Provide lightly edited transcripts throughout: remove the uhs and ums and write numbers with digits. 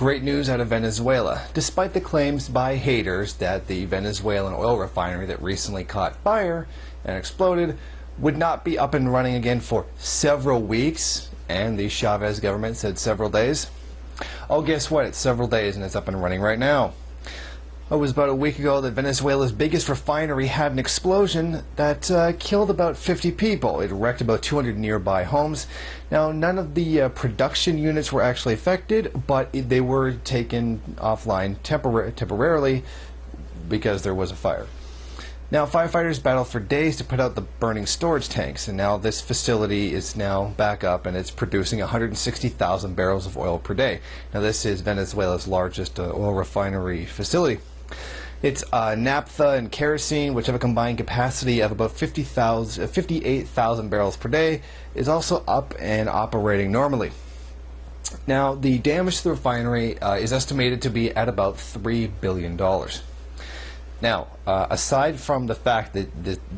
Great news out of Venezuela. Despite the claims by haters that the Venezuelan oil refinery that recently caught fire and exploded would not be up and running again for several weeks, and the Chavez government said several days. Oh, guess what? It's several days and it's up and running right now. It was about a week ago that Venezuela's biggest refinery had an explosion that killed about 50 people. It wrecked about 200 nearby homes. Now, none of the production units were actually affected, but they were taken offline temporarily because there was a fire. Now, firefighters battled for days to put out the burning storage tanks, and now this facility is now back up and it's producing 160,000 barrels of oil per day. Now, this is Venezuela's largest oil refinery facility. It's naphtha and kerosene, which have a combined capacity of about 58,000 barrels per day, is also up and operating normally. Now, the damage to the refinery is estimated to be at about $3 billion. Now, aside from the fact that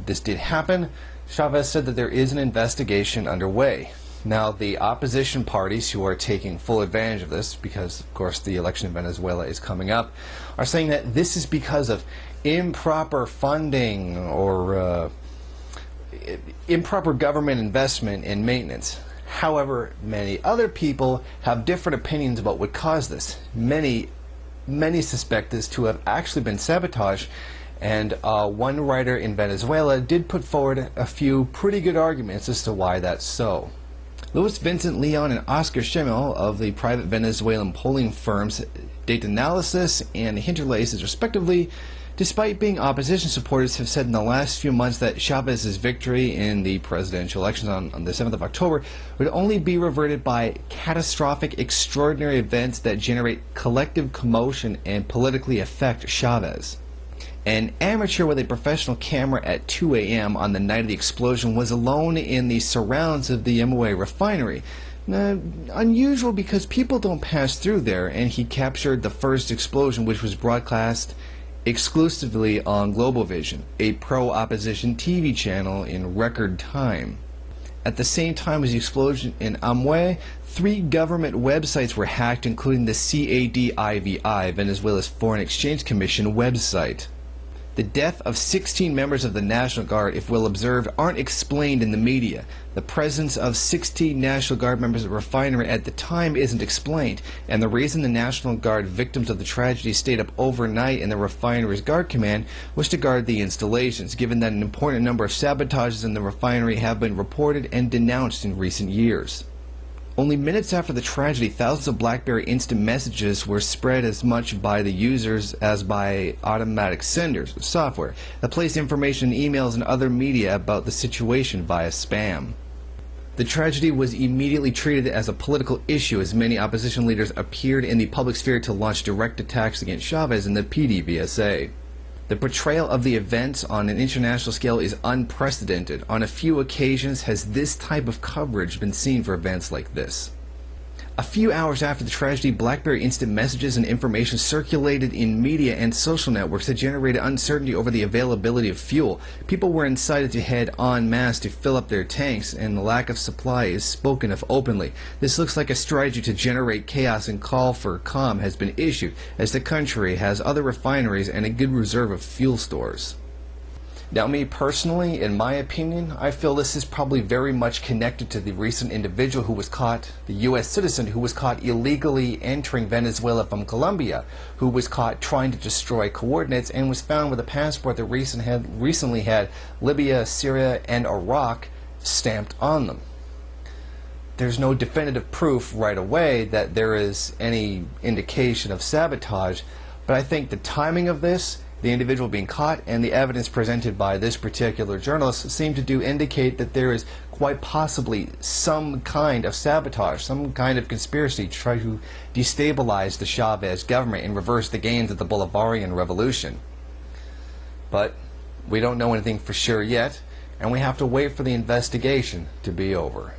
this did happen, Chavez said that there is an investigation underway. Now, the opposition parties who are taking full advantage of this, because, of course, the election in Venezuela is coming up, are saying that this is because of improper funding or improper government investment in maintenance. However, many other people have different opinions about what caused this. Many suspect this to have actually been sabotage, and one writer in Venezuela did put forward a few pretty good arguments as to why that's so. Louis Vincent Leon and Oscar Schemmel of the private Venezuelan polling firms Dataanalysis and Hinterlaces, respectively, despite being opposition supporters, have said in the last few months that Chavez's victory in the presidential elections on the 7th of October would only be reverted by catastrophic, extraordinary events that generate collective commotion and politically affect Chavez. An amateur with a professional camera at 2 a.m. on the night of the explosion was alone in the surrounds of the Maoist refinery. Unusual because people don't pass through there, and he captured the first explosion, which was broadcast exclusively on Globovision, a pro-opposition TV channel, in record time. At the same time as the explosion in Amway, 3 government websites were hacked, including the CADIVI, Venezuela's Foreign Exchange Commission website. The death of 16 members of the National Guard, if well observed, aren't explained in the media. The presence of 16 National Guard members at the refinery at the time isn't explained, and the reason the National Guard victims of the tragedy stayed up overnight in the refinery's guard command was to guard the installations, given that an important number of sabotages in the refinery have been reported and denounced in recent years. Only minutes after the tragedy, thousands of BlackBerry instant messages were spread as much by the users as by automatic senders of software that placed information in emails and other media about the situation via spam. The tragedy was immediately treated as a political issue, as many opposition leaders appeared in the public sphere to launch direct attacks against Chavez and the PDVSA. The portrayal of the events on an international scale is unprecedented. On a few occasions has this type of coverage been seen for events like this. A few hours after the tragedy, BlackBerry instant messages and information circulated in media and social networks that generated uncertainty over the availability of fuel. People were incited to head en masse to fill up their tanks, and the lack of supply is spoken of openly. This looks like a strategy to generate chaos, and call for calm has been issued, as the country has other refineries and a good reserve of fuel stores. Now, me personally, in my opinion, I feel this is probably very much connected to the recent individual who was caught, the U.S. citizen who was caught illegally entering Venezuela from Colombia, who was caught trying to destroy coordinates and was found with a passport that recently had Libya, Syria, and Iraq stamped on them. There's no definitive proof right away that there is any indication of sabotage, but I think the timing of this, the individual being caught, and the evidence presented by this particular journalist seem to indicate that there is quite possibly some kind of sabotage, some kind of conspiracy to try to destabilize the Chavez government and reverse the gains of the Bolivarian Revolution. But we don't know anything for sure yet, and we have to wait for the investigation to be over.